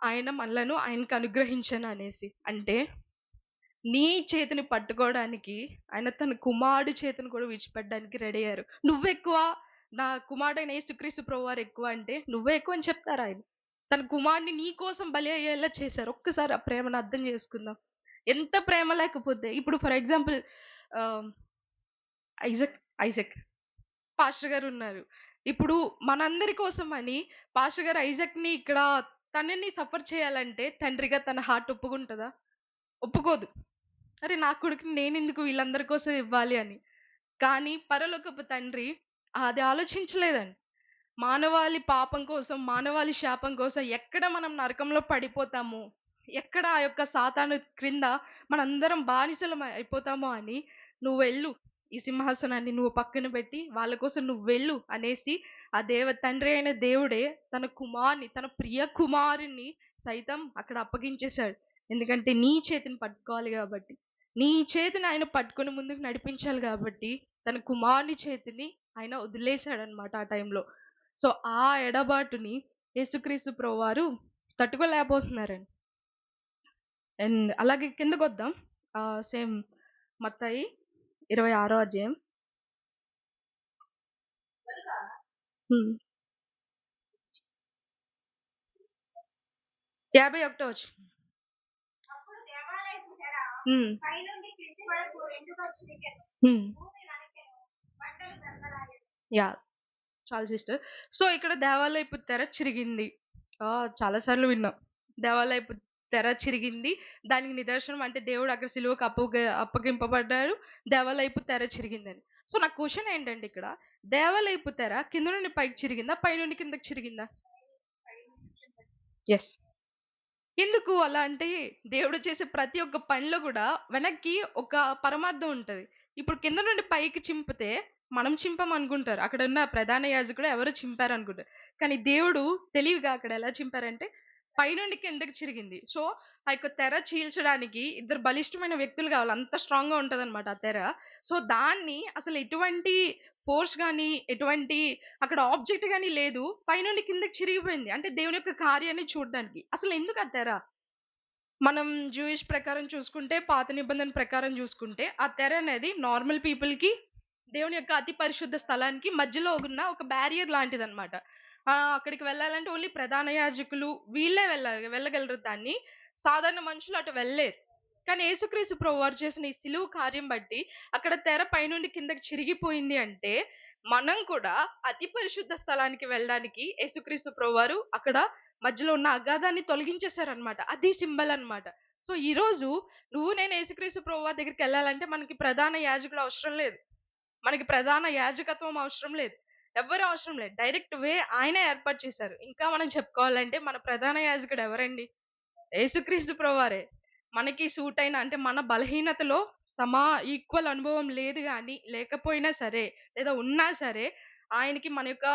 Speaker 5: ఆయన మనలను ఆయనకు అనుగ్రహించను అనేసి. అంటే నీ చేతిని పట్టుకోవడానికి ఆయన తన కుమారుడి చేతిని కూడా విడిచిపెట్టడానికి రెడీ అయ్యారు. నువ్వెక్కువ, నా కుమారుడైన యేసుక్రీస్తు ప్రభువారు ఎక్కువ అంటే నువ్వే ఎక్కువ అని చెప్తారు ఆయన. తన కుమారుడిని నీ కోసం బలి అయ్యేలా చేశారు. ఒక్కసారి ఆ ప్రేమను అర్థం చేసుకుందాం. ఎంత ప్రేమ లేకపోతే ఇప్పుడు ఫర్ ఎగ్జాంపుల్ ఐజక్ పాస్టర్ గారు ఉన్నారు. ఇప్పుడు మనందరి కోసం అని పాస్టర్ గారు ఐజక్‌ని ఇక్కడ తనని సఫర్ చేయాలంటే తండ్రిగా తన హార్ట్ ఒప్పుకుంటదా? ఒప్పుకోదు. అరే నా కొడుకుని నేనెందుకు వీళ్ళందరి కోసం ఇవ్వాలి అని. కానీ పరలోకపు తండ్రి అది ఆలోచించలేదండి. మానవాళి పాపం కోసం, మానవాళి శాపం కోసం ఎక్కడ మనం నరకంలో పడిపోతామో, ఎక్కడ ఆ యొక్క సాతాను క్రింద మనందరం బానిసలం అయిపోతామో అని, నువ్వు వెళ్ళు, ఈ సింహాసనాన్ని నువ్వు పక్కన పెట్టి వాళ్ళ కోసం నువ్వు వెళ్ళు అనేసి ఆ తండ్రి అయిన దేవుడే తన కుమారుని, తన ప్రియ కుమారుని సైతం అక్కడ అప్పగించేశాడు. ఎందుకంటే నీ చేతిని పట్టుకోవాలి కాబట్టి, నీ చేతిని ఆయన పట్టుకొని ముందుకు నడిపించాలి కాబట్టి తన కుమారుని చేతిని ఆయన వదిలేశాడనమాట ఆ టైంలో. సో ఆ ఎడబాటుని యేసుక్రీస్తు ప్రభువారు తట్టుకోలేకపోతున్నారండి. అండ్ అలాగే కిందకు వద్దాం. సేమ్ మత్తయి 26 51
Speaker 4: అప్పుడు దేవాలయపు తెర పైనుండి కింది వరకు రెండుగా చిరిగెను. భూమి వణకెను, బండలు గడగడాయెను.
Speaker 5: యా చాలా సిస్టర్. సో ఇక్కడ దేవాలయపు తెర చిరిగింది. చాలాసార్లు విన్నాం. దేవాలయపు తెర చిరిగింది. దానికి నిదర్శనం అంటే దేవుడు అక్కడ సిలువకు అప్పగింపబడ్డాడు. దేవాలయపు తెర చిరిగిందని. సో నా క్వశ్చన్ ఏంటంటే ఇక్కడ దేవాలయపు తెర కింద నుండి పైకి చిరిగిందా, పైనుండి కిందకి చిరిగిందా? ఎస్. ఎందుకు అలా అంటే దేవుడు చేసే ప్రతి ఒక్క పనిలో కూడా వెనక్కి ఒక పరమార్థం ఉంటది. ఇప్పుడు కింద నుండి పైకి చింపితే మనం చింపమనుకుంటారు. అక్కడ ఉన్న ప్రధాన యాజకుడు ఎవరో చింపారనుకుంటారు. కానీ దేవుడు తెలివిగా అక్కడ ఎలా చింపారంటే పైనుండి కిందకి చిరిగింది. సో, ఆ యొక్క తెర చీల్చడానికి ఇద్దరు బలిష్టమైన వ్యక్తులు కావాలి. అంత స్ట్రాంగ్‌గా ఉంటదనమాట ఆ తెర. సో, దాన్ని అసలు ఎటువంటి ఫోర్స్ గాని, ఎటువంటి అక్కడ ఆబ్జెక్ట్ గాని లేదు. పైనుండి కిందకి చిరిగిపోయింది. అంటే దేవుని యొక్క కార్యాన్ని చూడడానికి. అసలెందుకు ఆ తెర? మనం జూయిష్ ప్రకారం చూసుకుంటే, పాత నిబంధన ప్రకారం చూసుకుంటే, ఆ తెర అనేది నార్మల్ పీపుల్‌కి దేవుని యొక్క అతి పరిశుద్ధ స్థలానికి మధ్యలో ఉన్న ఒక బ్యారియర్ లాంటిదనమాట. అక్కడికి వెళ్ళాలంటే ఓన్లీ ప్రధాన యాజకులు వీళ్ళే వెళ్ళగలరు దాన్ని. సాధారణ మనుషులు అటు వెళ్ళలేరు. కానీ యేసుక్రీస్తు ప్రభువారు చేసిన ఈ సిలువ కార్యం బట్టి అక్కడ తెర పైనుండి కిందకి చిరిగిపోయింది అంటే, మనం కూడా అతి పరిశుద్ధ స్థలానికి వెళ్ళడానికి యేసుక్రీస్తు ప్రభువారు అక్కడ మధ్యలో ఉన్న అగాధాన్ని తొలగించేశారనమాట. అది సింబల్ అన్నమాట. సో, ఈరోజు నువ్వు నేను యేసుక్రీస్తు ప్రభువారి దగ్గరికెళ్ళాలంటే మనకి ప్రధాన యాజకుడు అవసరం లేదు. మనకి ప్రధాన యాజకత్వం అవసరం లేదు. ఎవ్వరు అవసరం లేదు. డైరెక్ట్ వే ఆయనే ఏర్పాటు చేశారు. ఇంకా మనం చెప్పుకోవాలంటే మన ప్రధాన యాజకుడు ఎవరండి? యేసుక్రీస్తు ప్రభువారే. మనకి సూట్ అయిన అంటే మన బలహీనతలో ఈక్వల్ అనుభవం లేదు గానీ, లేకపోయినా సరే, లేదా ఉన్నా సరే, ఆయనకి మన యొక్క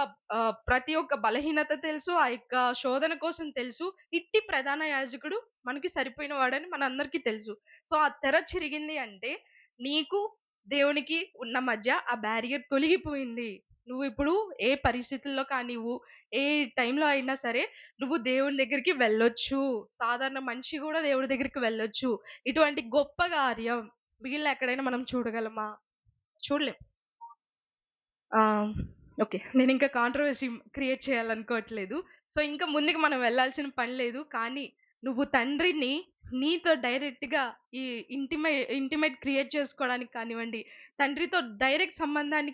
Speaker 5: ప్రతి ఒక్క బలహీనత తెలుసు. ఆ యొక్క శోధన కోసం తెలుసు. ఇట్టి ప్రధాన యాజకుడు మనకి సరిపోయిన వాడని మనందరికీ తెలుసు. సో, ఆ తెర చిరిగింది అంటే, నీకు దేవునికి ఉన్న మధ్య ఆ బ్యారియర్ తొలగిపోయింది. నువ్విప్పుడు ఏ పరిస్థితుల్లో కానివ్వు, ఏ టైంలో అయినా సరే నువ్వు దేవుని దగ్గరికి వెళ్ళొచ్చు. సాధారణ మనిషి గూడా దేవుడి దగ్గరికి వెళ్ళొచ్చు. ఇటువంటి గొప్ప కార్యం మిగిలిన ఎక్కడైనా మనం చూడగలమా? చూడలేం. ఓకే. నేనింకా కాంట్రోవర్సీ క్రియేట్ చేయాలనుకోవట్లేదు. సో, ఇంకా ముందుకు మనం వెళ్ళాల్సిన పని లేదు. కానీ నువ్వు తండ్రిని నీతో డైరెక్ట్‌గా ఈ ఇంటిమేట్ క్రియేట్ చేసుకోవడానికి కానివ్వండి, తండ్రితో డైరెక్ట్ సంబంధాన్ని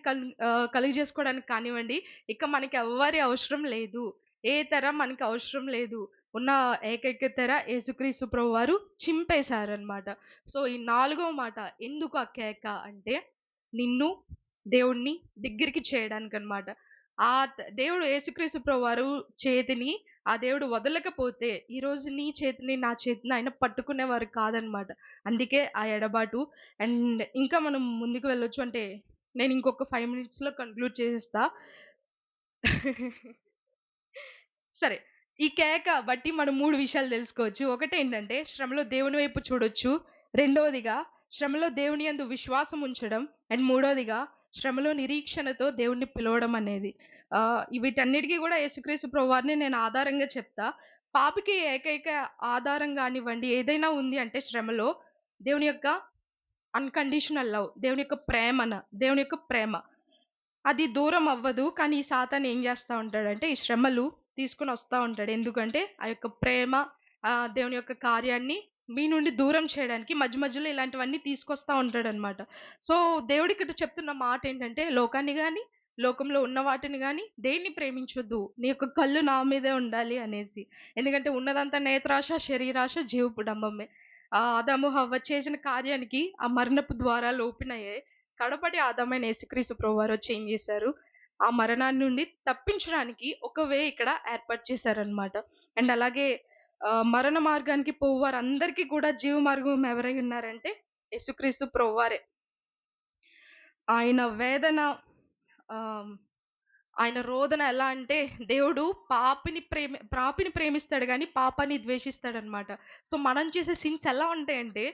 Speaker 5: కలుగజేసుకోవడానికి కానివ్వండి, ఇక మనకి ఎవ్వరి అవసరం లేదు. ఏ తెర మనకి అవసరం లేదు. ఉన్న ఏకైక తెర యేసుక్రీస్తు ప్రభువారు చింపేశారనమాట. సో, ఈ నాలుగో మాట ఎందుకు ఆ కేక అంటే, నిన్ను దేవుడిని దగ్గరికి చేయడానికనమాట. దేవుడు యేసుక్రీస్తు ప్రభువారు చేతిని ఆ దేవుడు వదలకపోతే ఈరోజు నీ చేతిని, నా చేతిని ఆయన పట్టుకునేవారు కాదనమాట. అందుకే ఆ ఎడబాటు. అండ్ ఇంకా మనం ముందుకు వెళ్ళొచ్చు అంటే నేను ఇంకొక 5 మినిట్స్‌లో కంక్లూడ్ చేసేస్తా. సరే. ఈ కేక బట్టి మనం 3 విషయాలు తెలుసుకోవచ్చు. ఒకటేంటంటే శ్రమలో దేవుని వైపు చూడొచ్చు. రెండోదిగా శ్రమలో దేవుని యందు విశ్వాసం ఉంచడం. అండ్ మూడోదిగా శ్రమలో నిరీక్షణతో దేవుణ్ణి పిలవడం అనేది. వీటన్నిటికి కూడా యేసుక్రీస్తు ప్రభువారిని నేను ఆధారంగా చెప్తా. పాపికి ఏకైక ఆధారం గానివ్వండి ఏదైనా ఉంది అంటే శ్రమలో దేవుని యొక్క అన్‌కండీషనల్ లవ్. దేవుని యొక్క ప్రేమ. అది దూరం అవ్వదు. కానీ ఈ సాతాను ఏం చేస్తా ఉంటాడంటే, ఈ శ్రమలు తీసుకొని వస్తా ఉంటాడు. ఎందుకంటే, ఆ యొక్క ప్రేమ దేవుని యొక్క కార్యాన్ని మీ నుండి దూరం చేయడానికి మధ్య మధ్యలో ఇలాంటివన్నీ తీసుకొస్తా ఉంటాడనమాట. సో, దేవుడు ఇక్కడ చెప్తున్న మాట ఏంటంటే, లోకాన్ని గాని, లోకంలో ఉన్న వాటిని గాని దేన్ని ప్రేమించొద్దు. నీ యొక్క కళ్ళు నా మీదే ఉండాలి అనేసి. ఎందుకంటే ఉన్నదంతా నేత్రాశ, శరీరాశ, జీవపు డంబమే. ఆదాము, హవ్వ చేసిన కార్యానికి ఆ మరణపు ద్వారాలు ఓపెన్ అయ్యాయి. కడపటి ఆదామైన యేసుక్రీస్తు ప్రభువారు వచ్చి ఏం చేశారు? ఆ మరణాన్ని నుండి తప్పించడానికి ఒక వే ఇక్కడ ఏర్పాటు చేశారనమాట. అండ్ అలాగే మరణ మార్గానికి పోవు వారందరికీ కూడా జీవ మార్గం ఎవరై ఉన్నారంటే యేసుక్రీస్తు ప్రభువారే. ఆయన వేదన ఆహ్, ఆయన రోదన ఎలా అంటే దేవుడు పాపిని ప్రేమిస్తాడు గానీ పాపాన్ని ద్వేషిస్తాడనమాట. సో, మనం చేసే సిన్స్ ఎలా ఉంటాయంటే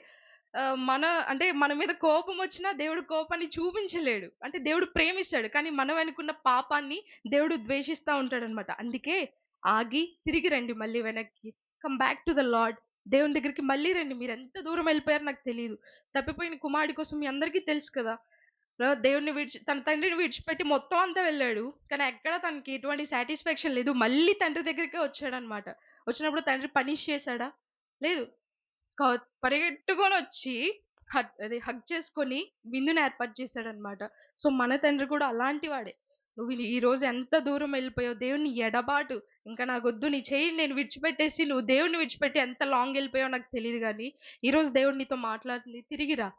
Speaker 5: మన మీద కోపం వచ్చినా దేవుడు కోపాన్ని చూపించలేడు. అంటే దేవుడు ప్రేమిస్తాడు. కానీ మనం వెనకున్న పాపాన్ని దేవుడు ద్వేషిస్తా ఉంటాడనమాట. అందుకే ఆగి తిరిగి రండి మళ్ళీ వెనక్కి. Come back to the lord. దేవుని దగ్గరికి మళ్ళీ రండి. మీరెంత దూరం వెళ్ళిపోయారో నాకు తెలీదు. తప్పిపోయిన కుమారుడి కోసం మీ అందరికీ తెలుసు కదా! తన తండ్రిని విడిచిపెట్టి మొత్తం అంతా వెళ్ళాడు. కానీ ఎక్కడ తనకి ఎటువంటి సాటిస్ఫాక్షన్ లేదు. మళ్ళీ తండ్రి దగ్గరికే వచ్చాడనమాట. వచ్చినప్పుడు తండ్రి పనిష్ చేశాడా? లేదు. క పరిగెట్టుకొనొచ్చి హగ్ చేసుకొని విందుని ఏర్పాటు చేశాడనమాట. సో, మన తండ్రి కూడా అలాంటి వాడే. నువ్వు ఈరోజు ఎంత దూరం వెళ్ళిపోయావు. దేవుని ఎడబాటు. ఇంకా నాకొద్దు నీ చెయ్యి నేను విడిచిపెట్టేసి నువ్వు దేవుడిని విడిచిపెట్టి ఎంత లాంగ్ వెళ్ళిపోయావో నాకు తెలీదు గానీ, ఈరోజు దేవుడు నీతో మాట్లాడుతుంది. తిరిగి రా.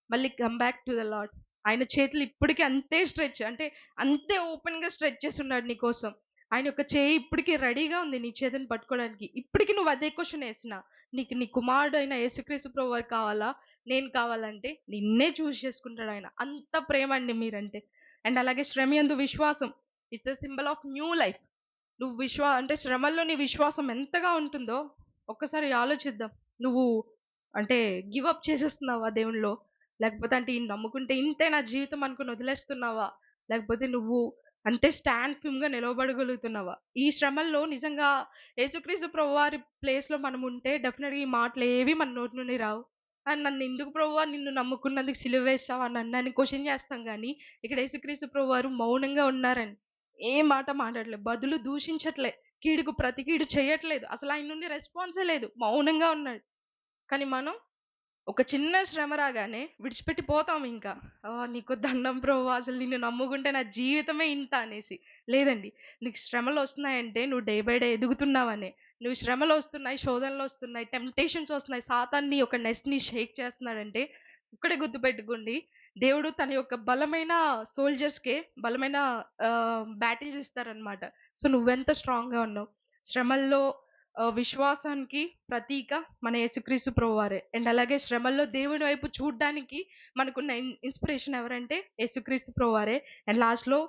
Speaker 5: మళ్ళీ come back to the lord. ఆయన చేతులు ఇప్పటికి అంతే స్ట్రెచ్ అంటే అంతే ఓపెన్‌గా స్ట్రెచ్ చేసున్నాడు నీ కోసం. ఆయన యొక్క చేయి ఇప్పటికి రెడీగా ఉంది నీ చేతిని పట్టుకోవడానికి. ఇప్పటికి నువ్వు అదే క్వెషన్ ఏసినా, నీకు నీ కుమారుడైన యేసుక్రీస్తు ప్రభువారు కావాలా? నేను కావాలంటే నిన్నే చేసుకుంటాడాయన. అంత ప్రేమ అండి మీరంటే. అండ్ అలాగే శ్రమయందు విశ్వాసం. It's a symbol of new life. నువ్వు అంటే శ్రమల్లో నీ విశ్వాసం ఎంతగా ఉంటుందో ఒక్కసారి ఆలోచిద్దాం. నువ్వు అంటే గివ్ అప్ చేసేస్తున్నావా దేవునిలో? లేకపోతే అంటే ఈయన్ని నమ్ముకుంటే ఇంతే నా జీవితం అనుకుని వదిలేస్తున్నావా? లేకపోతే నువ్వు అంతే స్టాండ్ ఫర్మ్‌గా నిలవబడగలుగుతున్నావా? ఈ శ్రమల్లో నిజంగా యేసుక్రీస్తు ప్రభువారి ప్లేస్‌లో మనం ఉంటే డెఫినిట్‌గా ఈ మాటలేవి మన నోటి నుండి రావు. నన్నెందుకు ప్రభువా నిన్ను నమ్ముకున్నందుకు సిలువ వేశావా నన్నని క్వెషన్ చేస్తాం గానీ, ఇక్కడ యేసుక్రీస్తు ప్రభువారు మౌనంగా ఉన్నారని. ఏ మాట మాట్లాడలేదు. బదులు దూషించట్లే. కీడుకు ప్రతి కీడు చేయట్లేదు. అసలు ఆయన నుండి రెస్పాన్సే లేదు. మౌనంగా ఉన్నాడు. కానీ మనం ఒక చిన్న శ్రమ రాగానే విడిచిపెట్టి పోతాం ఇంకా. నీకు దండం ప్రభువా! అసలు నిన్ను నమ్ముకుంటే నా జీవితమే ఇంత అనేసి. లేదండి. నీకు శ్రమలొస్తున్నాయంటే నువ్వు డే బై డే ఎదుగుతున్నావనే. నువ్వు శ్రమలొస్తున్నాయి, శోధనలొస్తున్నాయి, టెంప్టేషన్స్ వస్తున్నాయి. సాతాను నీ యొక్క నెస్ట్‌ని షేక్ చేస్తున్నాడంటే ఒక్కటే గుర్తుపెట్టుకోండి. దేవుడు తన యొక్క బలమైన సోల్జర్స్‌కే బలమైన బ్యాటిల్స్ ఇస్తారనమాట. సో, నువ్వెంత స్ట్రాంగ్‌గా ఉన్నావు. శ్రమల్లో విశ్వాసానికి ప్రతీక మన యేసుక్రీస్తు ప్రభువారే. అండ్ అలాగే శ్రమల్లో దేవుని వైపు చూడ్డానికి మనకున్న ఇన్‌స్పిరేషన్ ఎవరంటే యేసుక్రీస్తు ప్రభువారే. అండ్ లాస్ట్‌లో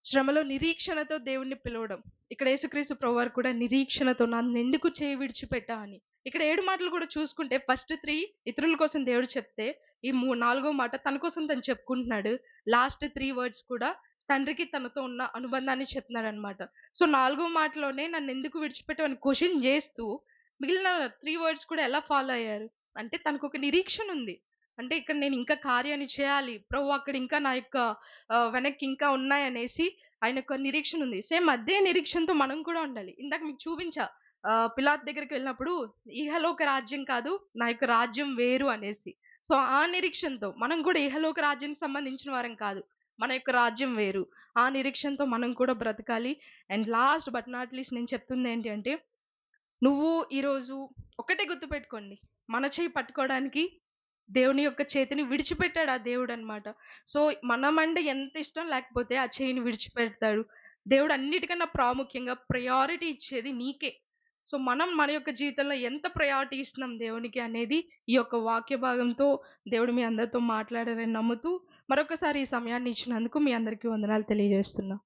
Speaker 5: శ్రమలో నిరీక్షణతో దేవుణ్ణి పిలవడం. ఇక్కడ యేసుక్రీస్తు ప్రభువారు కూడా నిరీక్షణతో నన్నెందుకు చేయి విడిచిపెట్టావు అని. ఇక్కడ 7 మాటలు కూడా చూసుకుంటే ఫస్ట్ 3 ఇతరుల కోసం దేవుడు చెప్తే, ఈ 4వ మాట తన కోసం తను చెప్పుకుంటున్నాడు. లాస్ట్ 3 వర్డ్స్ కూడా తండ్రికి తనతో ఉన్న అనుబంధాన్ని చెప్తున్నాడనమాట. సో, 4వ మాటలోనే నన్నెందుకు విడిచిపెట్టావు అని క్వెషన్ చేస్తూ, మిగిలిన 3 వర్డ్స్ కూడా ఎలా ఫాలో అయ్యారు? అంటే తనకొక నిరీక్షణ ఉంది. అంటే ఇక్కడ నేను ఇంకా కార్యాన్ని చేయాలి. ప్రభువా అక్కడ ఇంకా నా యొక్క వెనక్కి ఇంకా ఉన్నాయనేసి ఆయనొక నిరీక్షణ ఉంది. సేమ్ అదే నిరీక్షణతో మనం కూడా ఉండాలి. ఇందాక మీకు చూపించా. పిలాతు దగ్గరికి వెళ్ళినప్పుడు ఇహలోక రాజ్యం కాదు, నా యొక్క రాజ్యం వేరు అనేసి. సో, ఆ నిరీక్షణతో మనం కూడా ఇహలోక రాజ్యానికి సంబంధించిన వారం కాదు. మన యొక్క రాజ్యం వేరు. ఆ నిరీక్షణతో మనం కూడా బ్రతకాలి. And last but not least నేను చెప్తుంది ఏంటి అంటే, నువ్వు ఈరోజు ఒక్కటే గుర్తుపెట్టుకోండి. మన చెయ్యి పట్టుకోవడానికి దేవుని యొక్క చేతిని విడిచిపెట్టాడు ఆ దేవుడనమాట. సో, మనమంటే ఎంత ఇష్టం లేకపోతే ఆ చెయ్యిని విడిచిపెడతాడు. దేవుడు అన్నిటికన్నా ప్రాముఖ్యంగా ప్రయారిటీ ఇచ్చేది నీకే. సో, మనం మన యొక్క జీవితంలో ఎంత ప్రయారిటీ ఇస్తున్నాం దేవునికి అనేది ఈ యొక్క వాక్య భాగంతో దేవుడు మీ అందరితో మాట్లాడారని నమ్ముతూ, మరొకసారి ఈ సమయాన్ని ఇచ్చినందుకు మీ అందరికీ వందనాలు తెలియజేస్తున్నా.